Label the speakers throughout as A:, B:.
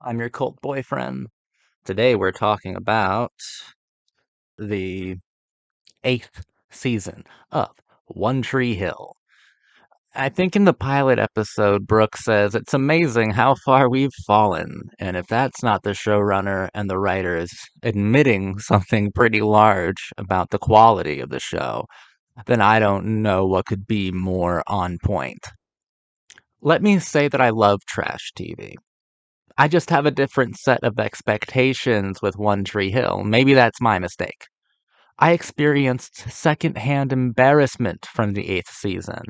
A: I'm your cult boyfriend. Today we're talking about the eighth season of One Tree Hill. I think in the pilot episode, Brooke says it's amazing how far we've fallen. And if that's not the showrunner and the writers admitting something pretty large about the quality of the show, then I don't know what could be more on point. Let me say that I love trash TV. I just have a different set of expectations with One Tree Hill. Maybe that's my mistake. I experienced secondhand embarrassment from the eighth season.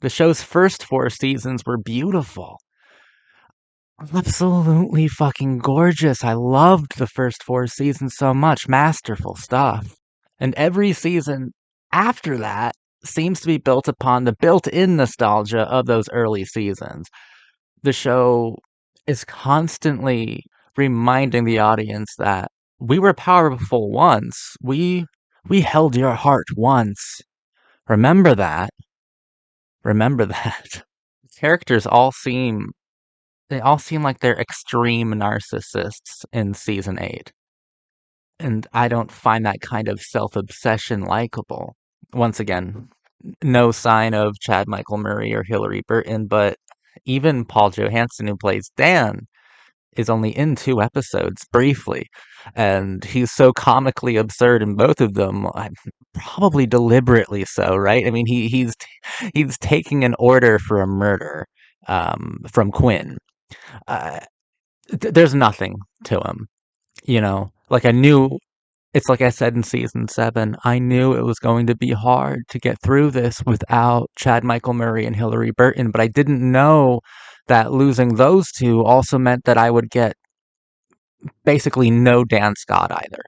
A: The show's first four seasons were beautiful. Absolutely fucking gorgeous. I loved the first four seasons so much. Masterful stuff. And every season after that seems to be built upon the built in nostalgia of those early seasons. The show is constantly reminding the audience that we were powerful once. We held your heart once. Remember that. Remember that. Characters all seem like they're extreme narcissists in season 8. And I don't find that kind of self-obsession likable. Once again, no sign of Chad Michael Murray or Hilary Burton, but even Paul Johansson, who plays Dan, is only in 2 episodes briefly, and he's so comically absurd in both of them, probably deliberately so, right? I mean, he's taking an order for a murder from Quinn. Uh, there's nothing to him, you know. Like I knew it's like I said in season 7, I knew it was going to be hard to get through this without Chad Michael Murray and Hilary Burton, but I didn't know that losing those two also meant that I would get basically no Dan Scott either.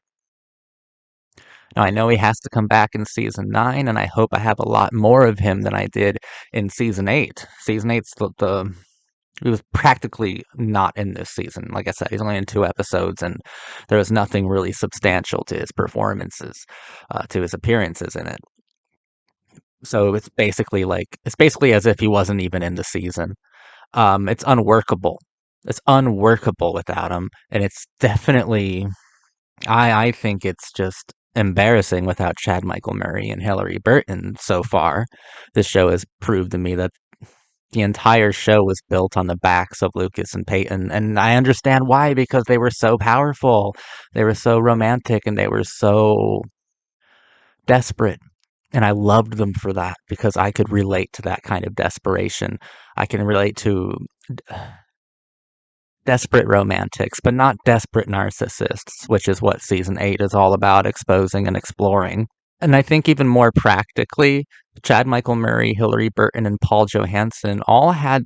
A: Now, I know he has to come back in season 9, and I hope I have a lot more of him than I did in season 8. Season 8's he was practically not in this season. Like I said, he's only in 2 episodes, and there was nothing really substantial to his performances, to his appearances in it. So it's basically as if he wasn't even in the season. It's unworkable. It's unworkable without him, and it's definitely I think it's just embarrassing without Chad Michael Murray and Hilary Burton so far. This show has proved to me that the entire show was built on the backs of Lucas and Peyton, and I understand why, because they were so powerful, they were so romantic, and they were so desperate. And I loved them for that because I could relate to that kind of desperation. I can relate to desperate romantics, but not desperate narcissists, which is what season 8 is all about, exposing and exploring. And I think even more practically, Chad Michael Murray, Hilary Burton, and Paul Johansson all had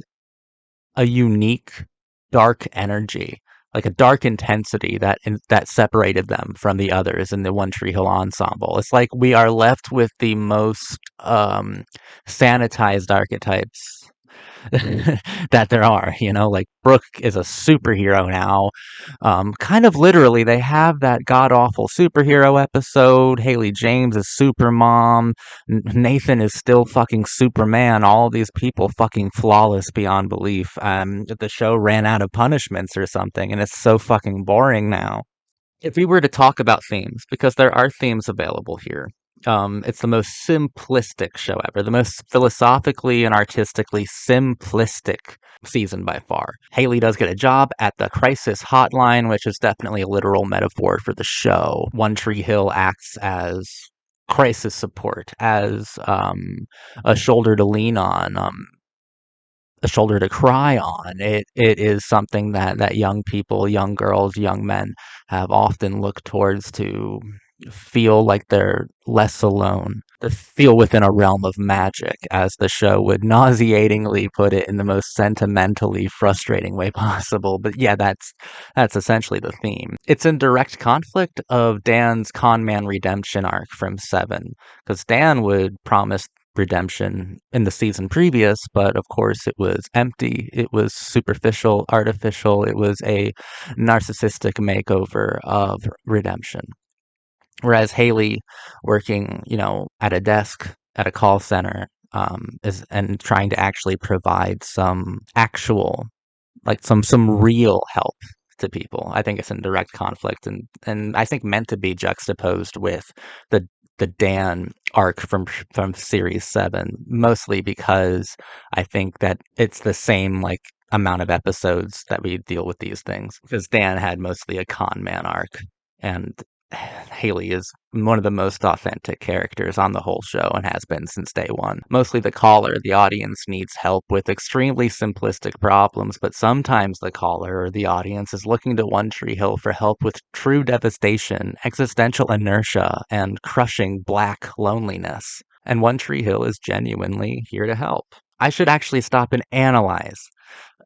A: a unique dark energy, like a dark intensity that separated them from the others in the One Tree Hill ensemble. It's like we are left with the most sanitized archetypes that there are, like Brooke is a superhero now. Kind of literally, they have that god awful superhero episode. Haley James is Supermom. Nathan is still fucking Superman. All of these people fucking flawless beyond belief. The show ran out of punishments or something, and it's so fucking boring now. If we were to talk about themes, because there are themes available here, it's the most simplistic show ever, the most philosophically and artistically simplistic season by far. Haley does get a job at the crisis hotline, which is definitely a literal metaphor for the show. One Tree Hill acts as crisis support, as a shoulder to lean on, a shoulder to cry on. It is something that young people, young girls, young men have often looked towards to feel like they're less alone, to feel within a realm of magic, as the show would nauseatingly put it in the most sentimentally frustrating way possible. But yeah, that's essentially the theme. It's in direct conflict of Dan's con man redemption arc from 7, because Dan would promise redemption in the season previous, but of course it was empty. It was superficial, artificial. It was a narcissistic makeover of redemption. Whereas Haley, working, at a desk at a call center, is and trying to actually provide some actual, like some real help to people. I think it's in direct conflict, and I think meant to be juxtaposed with the Dan arc from series 7, mostly because I think that it's the same like amount of episodes that we deal with these things, because Dan had mostly a con man arc, and Haley is one of the most authentic characters on the whole show and has been since day one. Mostly the caller, the audience needs help with extremely simplistic problems, but sometimes the caller or the audience is looking to One Tree Hill for help with true devastation, existential inertia, and crushing black loneliness. And One Tree Hill is genuinely here to help. I should actually stop and analyze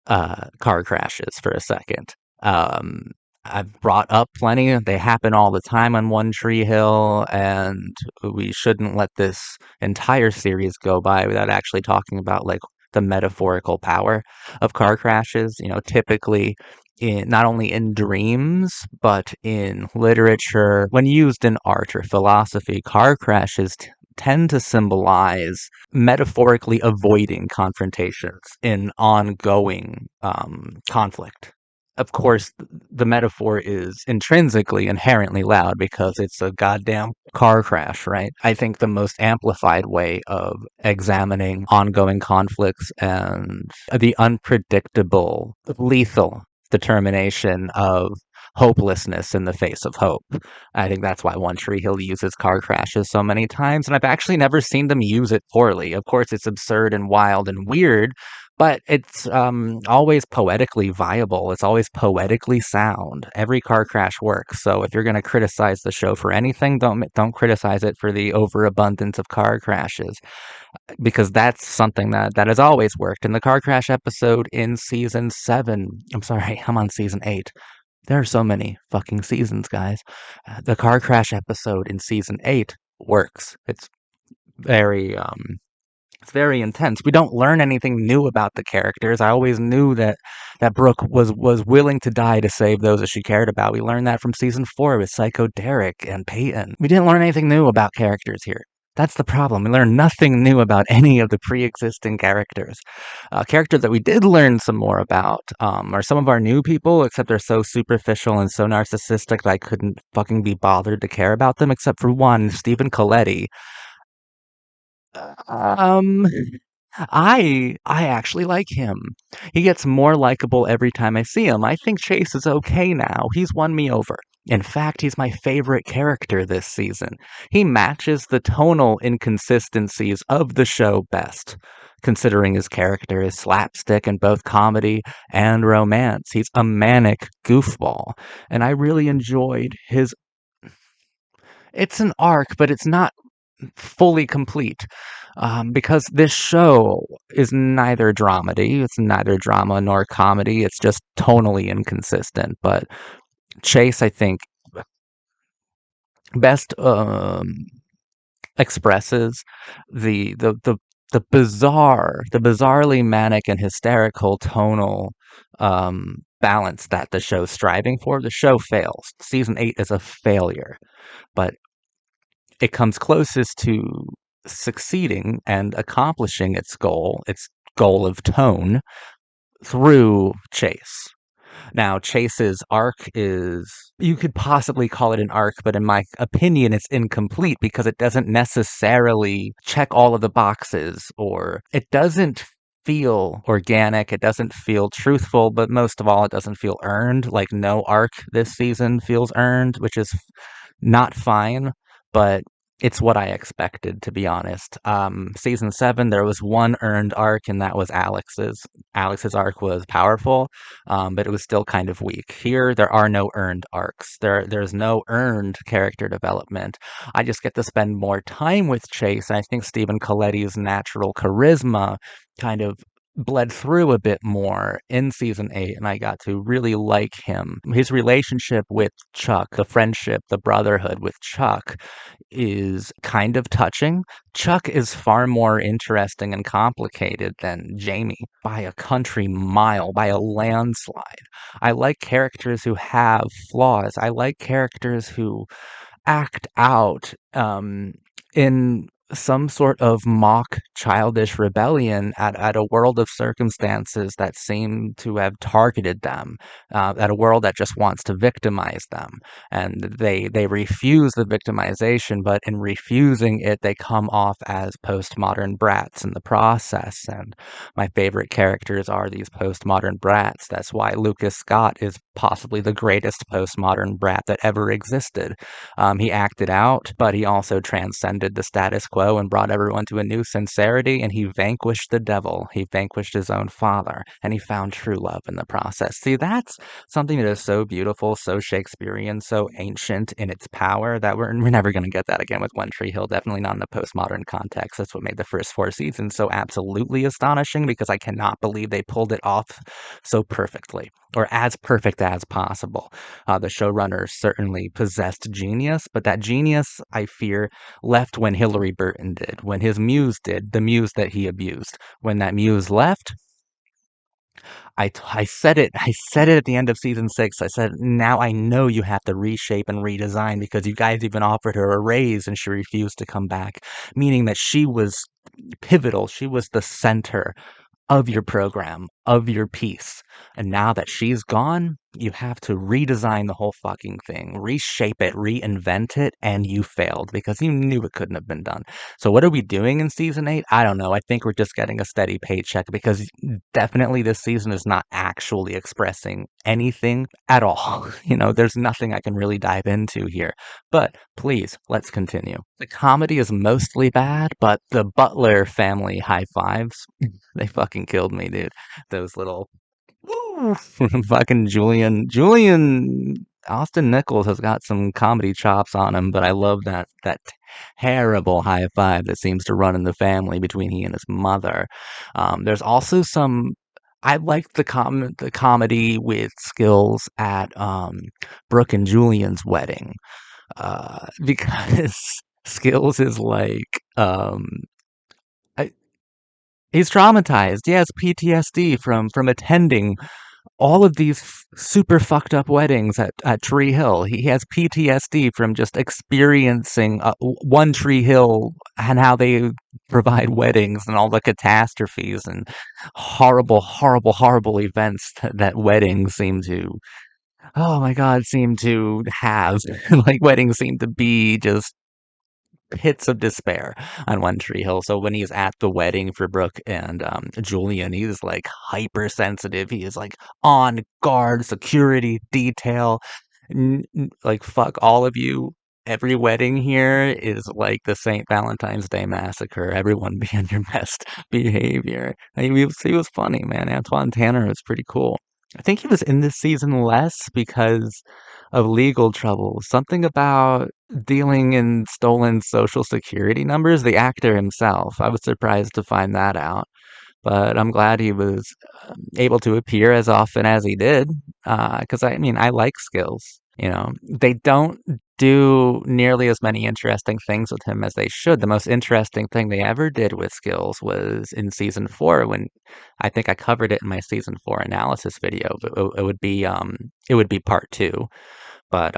A: car crashes for a second. Um, I've brought up plenty. They happen all the time on One Tree Hill, and we shouldn't let this entire series go by without actually talking about like the metaphorical power of car crashes. You know, typically in not only in dreams but in literature, when used in art or philosophy, car crashes tend to symbolize metaphorically avoiding confrontations in ongoing conflict. Of course, the metaphor is intrinsically inherently loud because it's a goddamn car crash, right? I think the most amplified way of examining ongoing conflicts and the unpredictable, lethal determination of hopelessness in the face of hope. I think that's why One Tree Hill uses car crashes so many times, and I've actually never seen them use it poorly. Of course, it's absurd and wild and weird, but it's always poetically viable. It's always poetically sound. Every car crash works. So if you're going to criticize the show for anything, don't criticize it for the overabundance of car crashes, because that's something that has always worked. In the car crash episode in season 7, I'm sorry, I'm on season 8. There are so many fucking seasons, guys. The car crash episode in season 8 works. Very it's very intense. We don't learn anything new about the characters. I always knew that Brooke was willing to die to save those that she cared about. We learned that from season 4 with Psycho Derek and Peyton. We didn't learn anything new about characters here. That's the problem. We learned nothing new about any of the pre-existing characters. Characters that we did learn some more about are some of our new people, except they're so superficial and so narcissistic that I couldn't fucking be bothered to care about them, except for one, Stephen Coletti. Um, I actually like him. He gets more likable every time I see him. I think Chase is okay now. He's won me over. In fact, he's my favorite character this season. He matches the tonal inconsistencies of the show best, considering his character is slapstick in both comedy and romance. He's a manic goofball, and I really enjoyed his. It's an arc, but it's not fully complete, because this show is neither dramedy, it's neither drama nor comedy, it's just tonally inconsistent. But Chase, I think, best expresses the the the the bizarrely manic and hysterical tonal balance that the show's striving for. The show fails. Season 8 is a failure, but it comes closest to succeeding and accomplishing its goal of tone, through Chase. Now, Chase's arc is, you could possibly call it an arc, but in my opinion, it's incomplete because it doesn't necessarily check all of the boxes, or it doesn't feel organic, it doesn't feel truthful, but most of all, it doesn't feel earned. Like, no arc this season feels earned, which is not fine, but it's what I expected, to be honest. Season 7, there was one earned arc, and that was Alex's. Alex's arc was powerful, but it was still kind of weak. Here, there are no earned arcs. There's no earned character development. I just get to spend more time with Chase, and I think Stephen Coletti's natural charisma kind of bled through a bit more in season 8, and I got to really like him. His relationship with Chuck, the friendship, the brotherhood with Chuck, is kind of touching. Chuck is far more interesting and complicated than Jamie by a country mile, by a landslide. I like characters who have flaws. I like characters who act out in some sort of mock childish rebellion at a world of circumstances that seem to have targeted them, at a world that just wants to victimize them. And they refuse the victimization, but in refusing it, they come off as postmodern brats in the process. And my favorite characters are these postmodern brats. That's why Lucas Scott is possibly the greatest postmodern brat that ever existed. He acted out, but he also transcended the status quo and brought everyone to a new sincerity, and he vanquished the devil. He vanquished his own father, and he found true love in the process. See, that's something that is so beautiful, so Shakespearean, so ancient in its power that we're never going to get that again with One Tree Hill, definitely not in a postmodern context. That's what made the first four seasons so absolutely astonishing because I cannot believe they pulled it off so perfectly, or as perfect as possible. The showrunners certainly possessed genius, but that genius, I fear, left when Hilary Burton did, when his muse did, the muse that he abused. When that muse left, I said it. I said it at the end of season 6. I said, now I know you have to reshape and redesign because you guys even offered her a raise and she refused to come back, meaning that she was pivotal. She was the center of your program, of your piece. And now that she's gone, you have to redesign the whole fucking thing, reshape it, reinvent it, and you failed because you knew it couldn't have been done. So what are we doing in season 8? I don't know. I think we're just getting a steady paycheck because definitely this season is not actually expressing anything at all. There's nothing I can really dive into here. But please, let's continue. The comedy is mostly bad, but the Butler family high fives, they fucking killed me, dude. Those little woo, fucking Julian Austin Nichols has got some comedy chops on him, but I love that terrible high five that seems to run in the family between he and his mother. There's also some. I like the comedy with skills at Brooke and Julian's wedding, because skills is like I, he's traumatized. He has PTSD from attending all of these super fucked up weddings at Tree Hill. He has PTSD from just experiencing One Tree Hill and how they provide weddings and all the catastrophes and horrible, horrible, horrible events that weddings seem to, oh my God, seem to have. Like weddings seem to be just pits of despair on One Tree Hill. So when he's at the wedding for Brooke and Julian, he's like hypersensitive. He is like on guard, security, detail. Like, fuck all of you. Every wedding here is like the St. Valentine's Day massacre. Everyone be on your best behavior. He was funny, man. Antoine Tanner was pretty cool. I think he was in this season less because of legal trouble. Something about dealing in stolen social security numbers. The actor himself. I was surprised to find that out, but I'm glad he was able to appear as often as he did. Because I mean, I like skills. They don't do nearly as many interesting things with him as they should. The most interesting thing they ever did with skills was in season 4 when I think I covered it in my season 4 analysis video. But it would be part 2. But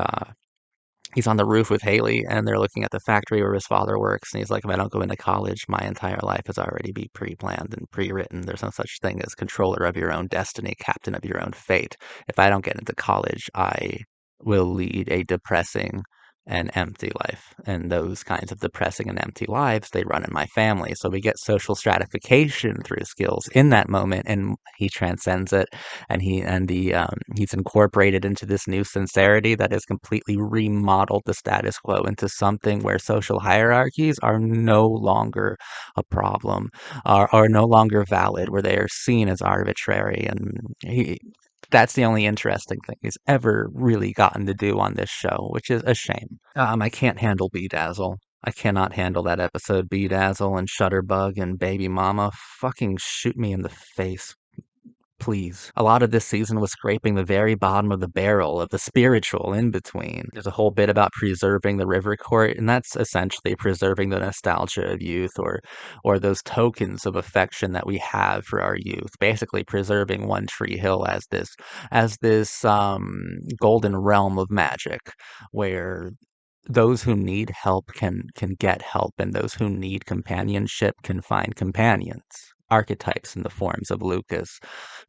A: he's on the roof with Haley, and they're looking at the factory where his father works. And he's like, if I don't go into college, my entire life has already been pre-planned and pre-written. There's no such thing as controller of your own destiny, captain of your own fate. If I don't get into college, I will lead a depressing and empty life. And those kinds of depressing and empty lives, they run in my family. So we get social stratification through skills in that moment, and he transcends it, and he's incorporated into this new sincerity that has completely remodeled the status quo into something where social hierarchies are no longer a problem, are no longer valid, where they are seen as arbitrary. And that's the only interesting thing he's ever really gotten to do on this show, which is a shame. I can't handle Bedazzle. I cannot handle that episode, Bedazzle and Shutterbug and Baby Mama. Fucking shoot me in the face, please. A lot of this season was scraping the very bottom of the barrel of the spiritual in between. There's a whole bit about preserving the river court, and that's essentially preserving the nostalgia of youth, or those tokens of affection that we have for our youth. Basically preserving One Tree Hill as this golden realm of magic where those who need help can get help, and those who need companionship can find companions. Archetypes in the forms of Lucas,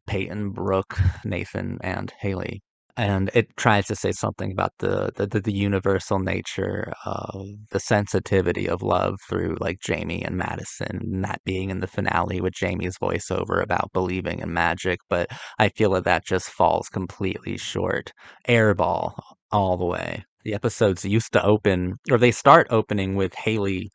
A: Peyton, Brooke, Nathan, and Haley. And it tries to say something about the universal nature of the sensitivity of love through like Jamie and Madison, and that being in the finale with Jamie's voiceover about believing in magic. But I feel that that just falls completely short. Airball all the way. The episodes used to open, or they start opening with Haley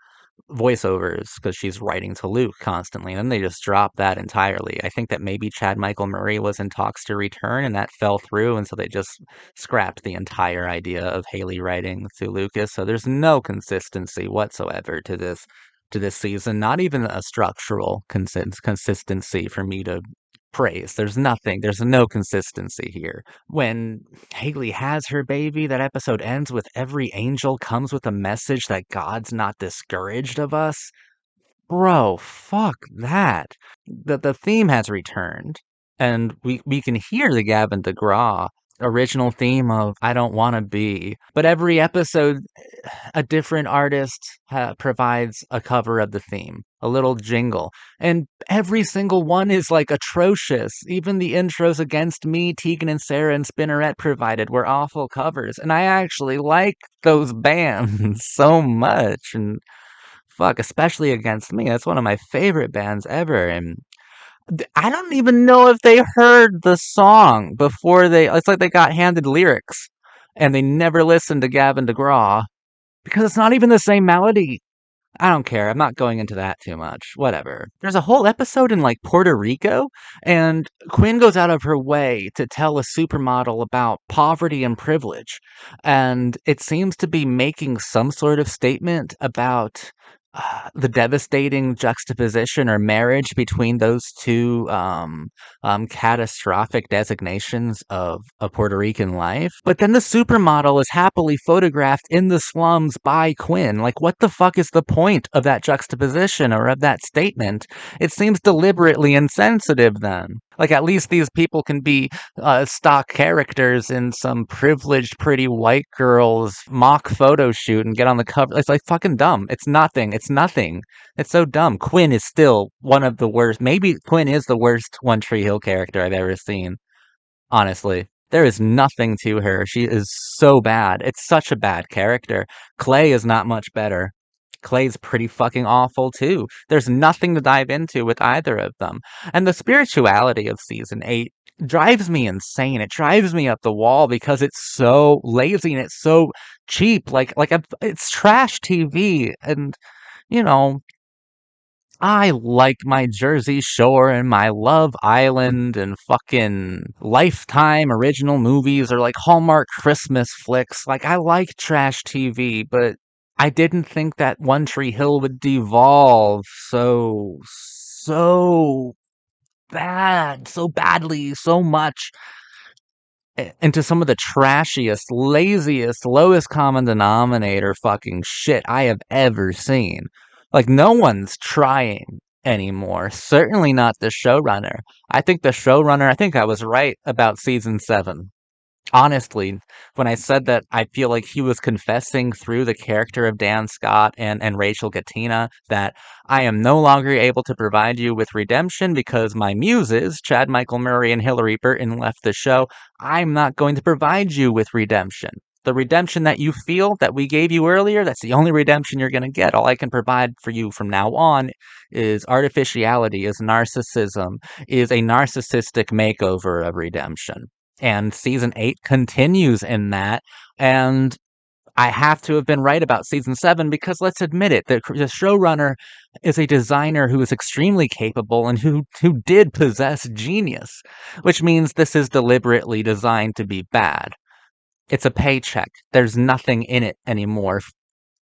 A: voiceovers because she's writing to Luke constantly, and then they just dropped that entirely. I think that maybe Chad Michael Murray was in talks to return, and that fell through, and so they just scrapped the entire idea of Haley writing to Lucas. So there's no consistency whatsoever to this season. Not even a structural consistency for me to praise. There's nothing. There's no consistency here. When Haley has her baby, that episode ends with every angel comes with a message that God's not discouraged of us. Bro, fuck that. The theme has returned, and we can hear the Gavin DeGraw original theme of I Don't Want to Be. But every episode, a different artist provides a cover of the theme, a little jingle. And every single one is like atrocious. Even the intros Against Me, Tegan and Sarah and Spinneret provided were awful covers. And I actually like those bands so much. And fuck, especially Against Me. That's one of my favorite bands ever. And I don't even know if they heard the song before it's like they got handed lyrics and they never listened to Gavin DeGraw because it's not even the same melody. I don't care. I'm not going into that too much. Whatever. There's a whole episode in like Puerto Rico, and Quinn goes out of her way to tell a supermodel about poverty and privilege. And it seems to be making some sort of statement about the devastating juxtaposition or marriage between those two catastrophic designations of a Puerto Rican life. But then the supermodel is happily photographed in the slums by Quinn. Like, what the fuck is the point of that juxtaposition or of that statement? It seems deliberately insensitive then. Like, at least these people can be stock characters in some privileged pretty white girl's mock photo shoot and get on the cover. It's like fucking dumb. It's nothing. It's nothing. It's so dumb. Quinn is still one of the worst. Maybe Quinn is the worst One Tree Hill character I've ever seen. Honestly, there is nothing to her. She is so bad. It's such a bad character. Clay is not much better. Clay's pretty fucking awful too. There's nothing to dive into with either of them. And the spirituality of season 8 drives me insane. It drives me up the wall because it's so lazy and it's so cheap. It's trash TV. And you know, I like my Jersey Shore and my Love Island and fucking Lifetime original movies or like Hallmark Christmas flicks. Like, I like trash TV, but I didn't think that One Tree Hill would devolve so bad, so badly, so much into some of the trashiest, laziest, lowest common denominator fucking shit I have ever seen. Like, no one's trying anymore. Certainly not the showrunner. I think I was right about season 7. Honestly, when I said that I feel like he was confessing through the character of Dan Scott and Rachel Gatina that I am no longer able to provide you with redemption because my muses, Chad Michael Murray and Hilary Burton, left the show, I'm not going to provide you with redemption. The redemption that you feel that we gave you earlier, that's the only redemption you're going to get. All I can provide for you from now on is artificiality, is narcissism, is a narcissistic makeover of redemption. And season 8 continues in that. And I have to have been right about season 7 because let's admit it, the showrunner is a designer who is extremely capable and who did possess genius, which means this is deliberately designed to be bad. It's a paycheck. There's nothing in it anymore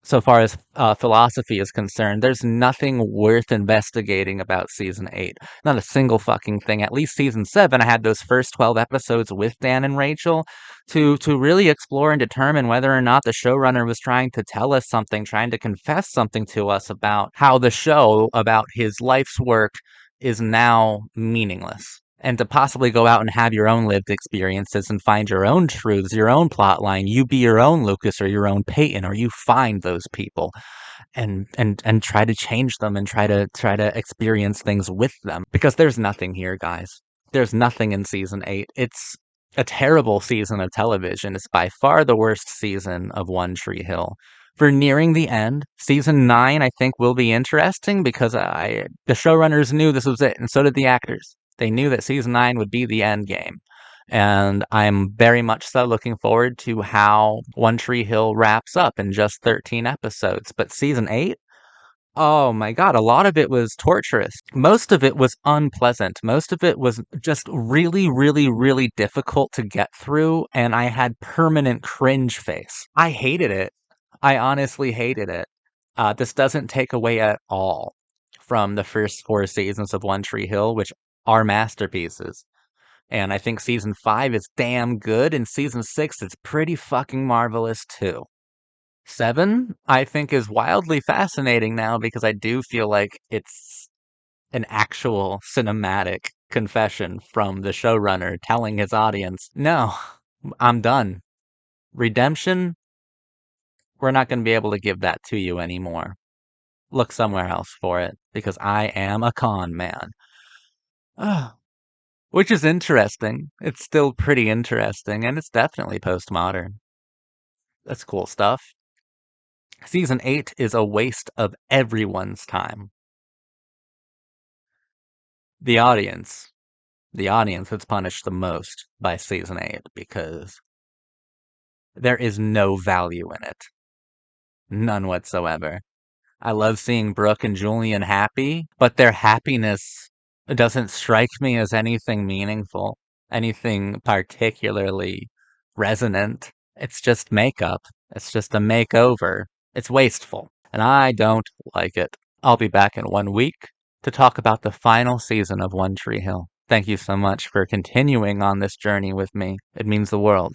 A: so far as philosophy is concerned. There's nothing worth investigating about season 8. Not a single fucking thing. At least season 7, I had those first 12 episodes with Dan and Rachel to really explore and determine whether or not the showrunner was trying to tell us something, trying to confess something to us about how the show, about his life's work, is now meaningless. and to possibly go out and have your own lived experiences and find your own truths, your own plot line. You be your own Lucas or your own Peyton, or you find those people and try to change them and try to experience things with them. Because there's nothing here, guys. There's nothing in season 8. It's a terrible season of television. It's by far the worst season of One Tree Hill. For nearing the end, season 9 I think will be interesting because the showrunners knew this was it, and so did the actors. They knew that season 9 would be the end game. And I'm very much so looking forward to how One Tree Hill wraps up in just 13 episodes. But season 8, oh my God, a lot of it was torturous. Most of it was unpleasant. Most of it was just really, really, really difficult to get through, and I had permanent cringe face. I hated it. I honestly hated it. This doesn't take away at all from the first 4 seasons of One Tree Hill, which are masterpieces. And I think season 5 is damn good, and season 6 is pretty fucking marvelous too. 7, I think, is wildly fascinating now because I do feel like it's an actual cinematic confession from the showrunner telling his audience, no, I'm done. Redemption, we're not going to be able to give that to you anymore. Look somewhere else for it because I am a con man. Which is interesting. It's still pretty interesting, and it's definitely postmodern. That's cool stuff. Season 8 is a waste of everyone's time. The audience. The audience is punished the most by season 8 because there is no value in it. None whatsoever. I love seeing Brooke and Julian happy, but their happiness doesn't strike me as anything meaningful, anything particularly resonant. It's just makeup. It's just a makeover. It's wasteful, and I don't like it. I'll be back in 1 week to talk about the final season of One Tree Hill. Thank you so much for continuing on this journey with me. It means the world.